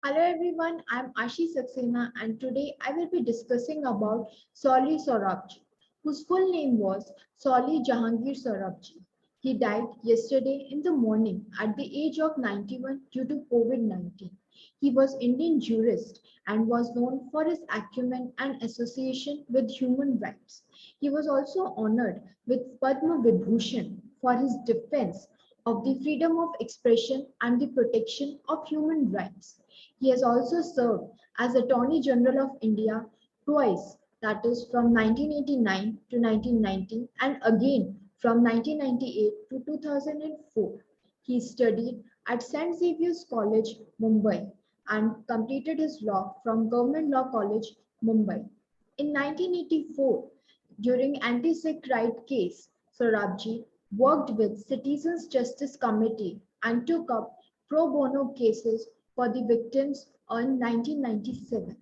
Hello everyone, I'm Ashi Saxena and today I will be discussing about Soli Sorabji, whose full name was Soli Jahangir Sorabji. He died yesterday in the morning at the age of 91 due to COVID-19. He was Indian jurist and was known for his acumen and association with human rights. He was also honored with Padma Vibhushan for his defense of the freedom of expression and the protection of human rights. He has also served as Attorney General of India twice, that is from 1989 to 1990 and again from 1998 to 2004. He studied at St. Xavier's College, Mumbai and completed his law from Government Law College, Mumbai. In 1984, during anti-Sikh right case, Sorabji worked with Citizens Justice Committee and took up pro bono cases for the victims in 1997.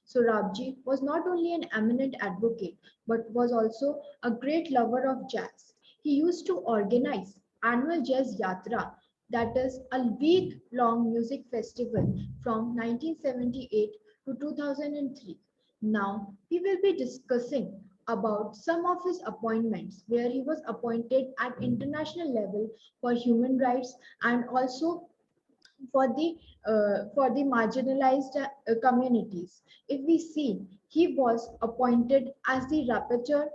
Sorabji was not only an eminent advocate but was also a great lover of jazz. He used to organize annual jazz yatra, that is a week-long music festival from 1978 to 2003. Now we will be discussing about some of his appointments where he was appointed at international level for human rights and also for the marginalized communities. If we see, he was appointed as the rapporteur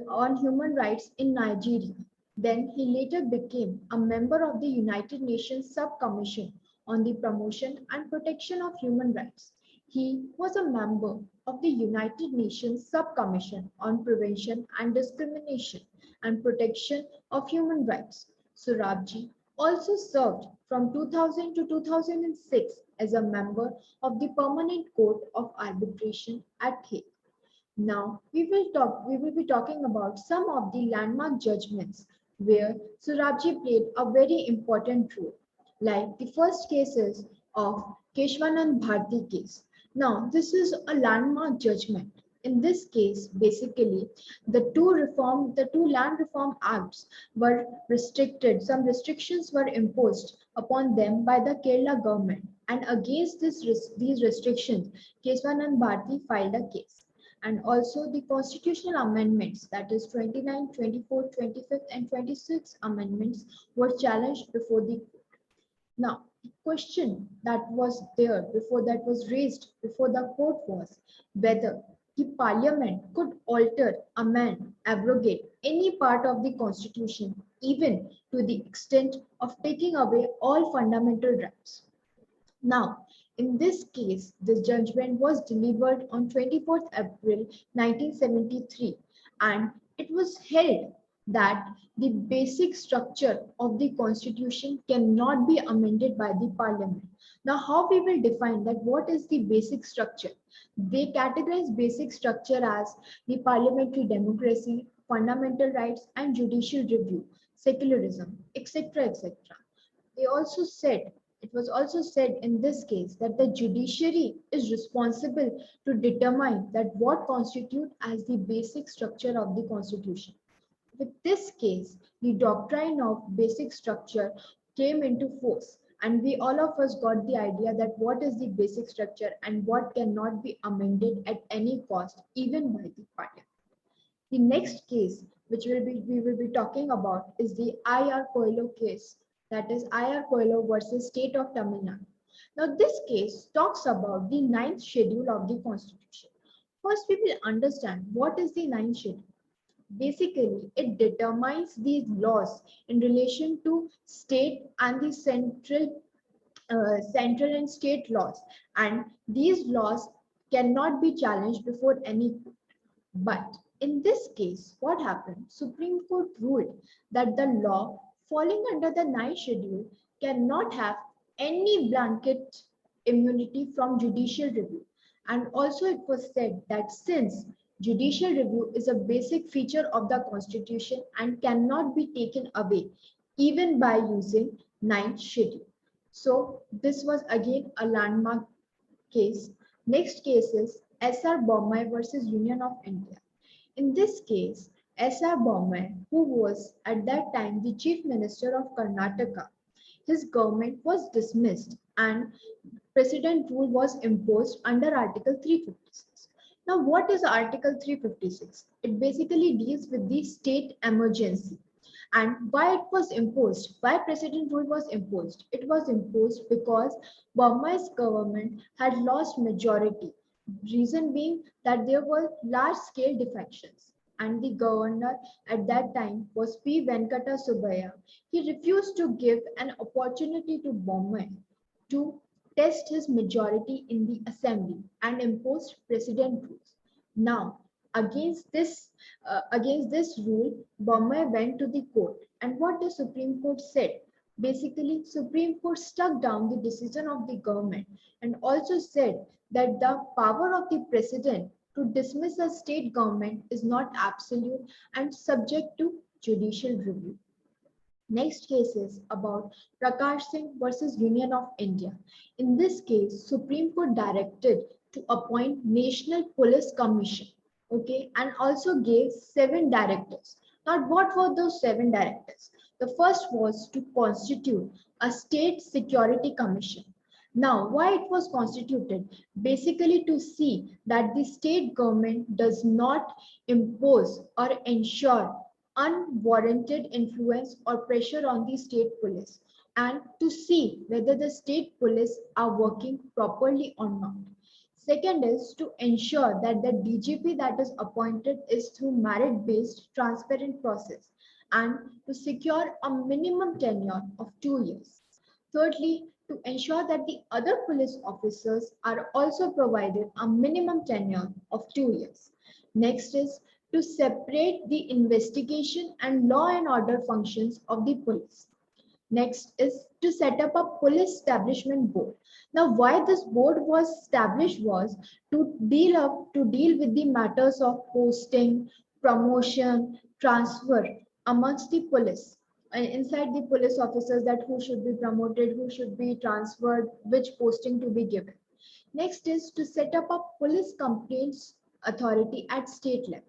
on human rights in Nigeria. Then he later became a member of the United Nations Subcommission on the Promotion and Protection of Human Rights. He was a member of the United Nations Subcommission on Prevention and Discrimination and Protection of Human Rights. Surabji also served from 2000 to 2006 as a member of the Permanent Court of Arbitration at Hague. Now we will be talking about some of the landmark judgments where Surabji played a very important role, like the first cases of Keshwanand Bharti case. Now this is a landmark judgment. In this case, basically, the two land reform acts were restricted. Some restrictions were imposed upon them by the Kerala government, and against these restrictions, Keswanand Bharti filed a case. And also the constitutional amendments, that is 29, 24, 25th, and 26th amendments were challenged before the court. Now, the question that was there before that was raised before the court was whether the parliament could alter, amend, abrogate any part of the constitution, even to the extent of taking away all fundamental rights. Now, in this case, this judgment was delivered on 24th April 1973 and it was held that the basic structure of the constitution cannot be amended by the parliament. Now, how we will define that what is the basic structure? They categorize basic structure as the parliamentary democracy, fundamental rights and judicial review, secularism, etc. etc. They also said it was also said in this case that the judiciary is responsible to determine that what constitute as the basic structure of the constitution. With this case, the doctrine of basic structure came into force and we all of us got the idea that what is the basic structure and what cannot be amended at any cost, even by the parliament. The next case which we will be talking about is the IR Coelho case, that is IR Coelho versus State of Tamil Nadu. Now this case talks about the ninth schedule of the constitution. First we will understand what is the ninth schedule. Basically, it determines these laws in relation to state and the central and state laws, and these laws cannot be challenged before any court. But in this case, what happened? Supreme Court ruled that the law falling under the ninth schedule cannot have any blanket immunity from judicial review. And also it was said that since judicial review is a basic feature of the constitution and cannot be taken away even by using ninth schedule. So this was again a landmark case. Next case is S.R. Bommai versus Union of India. In this case, S.R. Bommai, who was at that time the Chief Minister of Karnataka, his government was dismissed and President rule was imposed under Article 356. Now, what is Article 356? It basically deals with the state emergency. And why it was imposed, why president rule was imposed? It was imposed because Burma's government had lost majority. Reason being that there were large scale defections. And the governor at that time was P. Venkata Subbaiah. He refused to give an opportunity to Burma to test his majority in the assembly and imposed president rules. Now, against this rule, Bombay went to the court. And what the Supreme Court said? Basically, Supreme Court struck down the decision of the government and also said that the power of the president to dismiss a state government is not absolute and subject to judicial review. Next case is about Prakash Singh versus Union of India. In this case, Supreme Court directed to appoint National Police Commission, okay, and also gave 7 directives. Now, what were those 7 directives? The first was to constitute a State Security Commission. Now, why it was constituted? Basically to see that the state government does not impose or ensure unwarranted influence or pressure on the state police and to see whether the state police are working properly or not. Second is to ensure that the DGP that is appointed is through merit-based transparent process and to secure a minimum tenure of 2 years. Thirdly, to ensure that the other police officers are also provided a minimum tenure of 2 years. Next is to separate the investigation and law and order functions of the police. Next is to set up a police establishment board. Now, why this board was established was to deal with the matters of posting, promotion, transfer amongst the police. Inside the police officers, that who should be promoted, who should be transferred, which posting to be given. Next is to set up a police complaints authority at state level.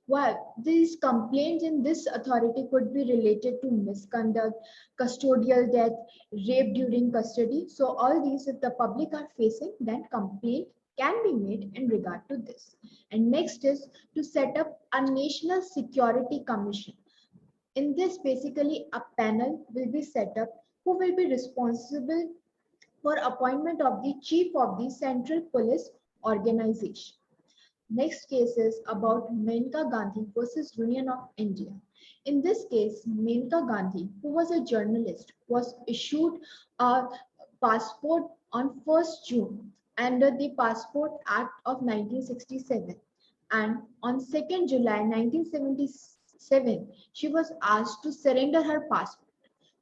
Well, these complaints in this authority could be related to misconduct, custodial death, rape during custody. So all these, if the public are facing, then complaint can be made in regard to this. And next is to set up a National Security Commission. In this, basically, a panel will be set up who will be responsible for appointment of the chief of the Central Police Organization. Next case is about Menka Gandhi versus Union of India. In this case, Menka Gandhi, who was a journalist, was issued a passport on 1st June under the Passport Act of 1967. And on 2nd July 1977, she was asked to surrender her passport.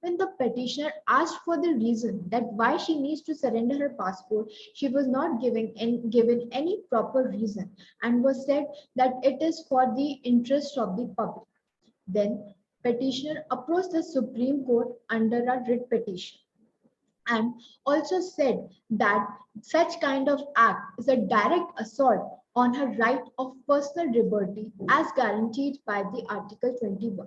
When the petitioner asked for the reason that why she needs to surrender her passport, she was not given any proper reason and was said that it is for the interest of the public. Then petitioner approached the Supreme Court under a writ petition and also said that such kind of act is a direct assault on her right of personal liberty as guaranteed by the Article 21.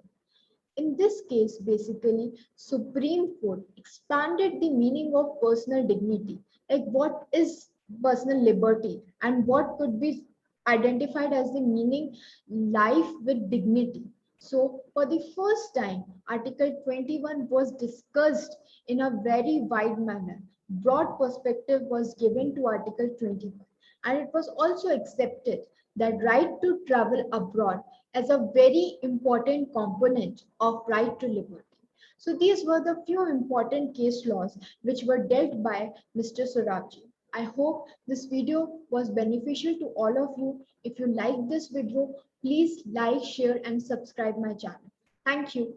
In this case, basically, Supreme Court expanded the meaning of personal dignity. Like what is personal liberty and what could be identified as the meaning life with dignity. So for the first time, Article 21 was discussed in a very wide manner. Broad perspective was given to Article 21. And it was also accepted that right to travel abroad as a very important component of right to liberty. So these were the few important case laws which were dealt by Mr. Sorabji. I hope this video was beneficial to all of you. If you like this video, please like, share and subscribe my channel. Thank you.